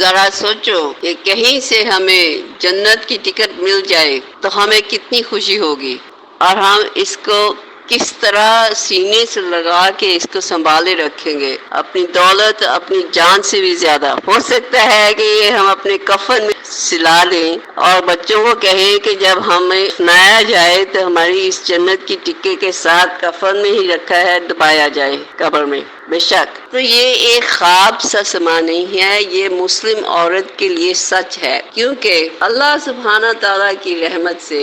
ذرا سوچو کہ کہیں سے ہمیں جنت کی ٹکٹ مل جائے تو ہمیں کتنی خوشی ہوگی، اور ہم اس کو کس طرح سینے سے لگا کے اس کو سنبھالے رکھیں گے، اپنی دولت اپنی جان سے بھی زیادہ۔ ہو سکتا ہے کہ یہ ہم اپنے کفن میں سلا لیں اور بچوں کو کہیں کہ جب ہمیں سنایا جائے تو ہماری اس جنت کی ٹکے کے ساتھ کفن میں ہی رکھا ہے، دبایا جائے قبر میں۔ بے شک تو یہ ایک خواب سا سما نہیں ہے، یہ مسلم عورت کے لیے سچ ہے، کیونکہ اللہ سبحانہ تعالیٰ کی رحمت سے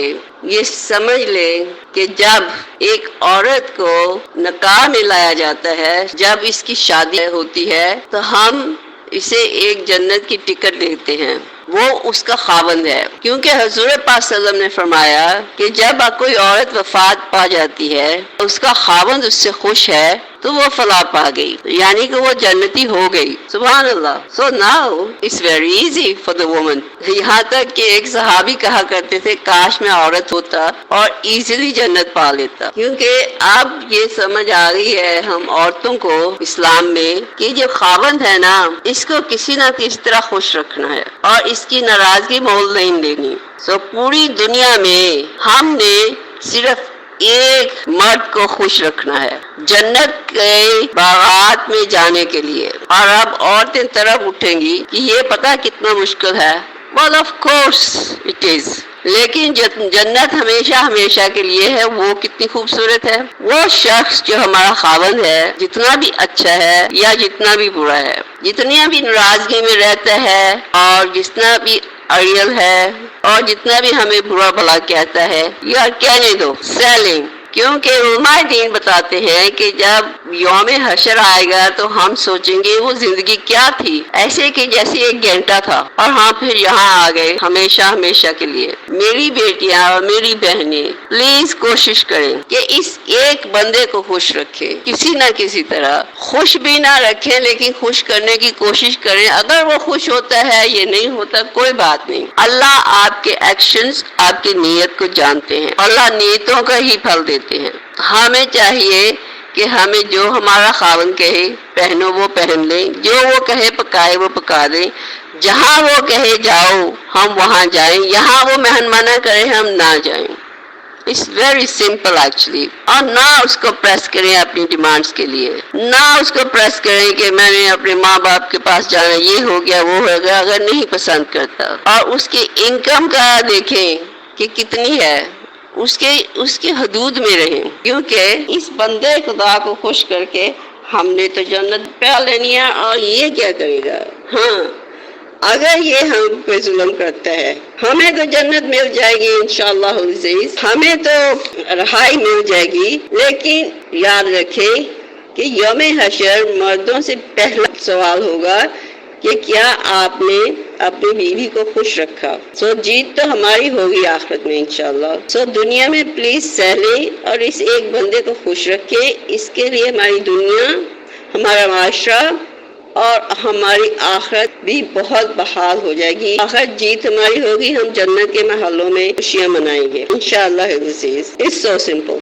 یہ سمجھ لیں کہ جب ایک عورت کو نکاح میں لایا جاتا ہے، جب اس کی شادی ہوتی ہے تو ہم اسے ایک جنت کی ٹکٹ دیتے ہیں، وہ اس کا خاوند ہے، کیونکہ حضور پاک صلی اللہ علیہ وسلم نے فرمایا کہ جب کوئی عورت وفات پا جاتی ہے اس کا خاوند اس سے خوش ہے تو وہ فلاح پا گئی، یعنی کہ وہ جنتی ہو گئی۔ سبحان اللہ۔ So now it's very easy for the woman۔ یہاں تک کہ ایک صحابی کہا کرتے تھے کاش میں عورت ہوتا اور ایزیلی جنت پا لیتا، کیونکہ اب یہ سمجھ آ رہی ہے ہم عورتوں کو اسلام میں کہ جو خاوند ہے نا اس کو کسی نہ کسی طرح خوش رکھنا ہے اور اس کی ناراضگی مول نہیں لینی۔ پوری دنیا میں ہم نے صرف ایک مرد کو خوش رکھنا ہے جنت کے باغات میں جانے کے لیے، اور اب عورتیں طرف اٹھیں گی کہ یہ پتہ کتنا مشکل ہے۔ Well of course it is، لیکن جنت ہمیشہ ہمیشہ کے لیے ہے، وہ کتنی خوبصورت ہے۔ وہ شخص جو ہمارا خاوند ہے جتنا بھی اچھا ہے یا جتنا بھی برا ہے، جتنی بھی ناراضگی میں رہتا ہے اور جتنا بھی اڑیل ہے اور جتنا بھی ہمیں برا بھلا کہتا ہے یا کہنے دو سیلنگ، کیونکہ علماء دین بتاتے ہیں کہ جب یوم حشر آئے گا تو ہم سوچیں گے وہ زندگی کیا تھی، ایسے کہ جیسے ایک گھنٹہ تھا اور ہم پھر یہاں آ گئے ہمیشہ ہمیشہ کے لیے۔ میری بیٹیاں اور میری بہنیں پلیز کوشش کریں کہ اس ایک بندے کو خوش رکھیں، کسی نہ کسی طرح خوش بھی نہ رکھیں لیکن خوش کرنے کی کوشش کریں۔ اگر وہ خوش ہوتا ہے یہ نہیں ہوتا کوئی بات نہیں، اللہ آپ کے ایکشنز آپ کی نیت کو جانتے ہیں، اللہ نیتوں کا ہی پھل دیتے ہیں۔ ہمیں چاہیے کہ ہمیں جو ہمارا خاوند کہے پہنو وہ پہن لیں، جو وہ کہے پکائے وہ پکا دیں، جہاں وہ کہے جاؤ ہم وہاں جائیں، یہاں وہ منع کرے ہم نہ جائیں۔ It's very simple actually۔ اور نہ اس کو پریس کریں اپنی ڈیمانڈز کے لیے، نہ اس کو پریس کریں کہ میں نے اپنے ماں باپ کے پاس جانا، یہ ہو گیا وہ ہو گیا، اگر نہیں پسند کرتا۔ اور اس کی انکم کا دیکھیں کہ کتنی ہے، اس کے حدود میں رہیں، کیونکہ اس بندے خدا کو خوش کر کے ہم نے تو جنت پا لینی ہے، اور یہ کیا کرے گا؟ ہاں اگر یہ ہم پہ ظلم کرتا ہے ہمیں تو جنت مل جائے گی انشاءاللہ العزیز، ہمیں تو رہائی مل جائے گی، لیکن یاد رکھیں کہ یوم حشر مردوں سے پہلا سوال ہوگا کہ کیا آپ نے اپنی بیوی کو خوش رکھا۔ جیت تو ہماری ہوگی آخرت میں انشاءاللہ۔ دنیا میں پلیز سہ لیں اور اس ایک بندے کو خوش رکھیں، اس کے لیے ہماری دنیا، ہمارا معاشرہ اور ہماری آخرت بھی بہت بحال ہو جائے گی۔ آخرت جیت ہماری ہوگی، ہم جنت کے محلوں میں خوشیاں منائیں گے انشاءاللہ العزیز۔ It's so simple۔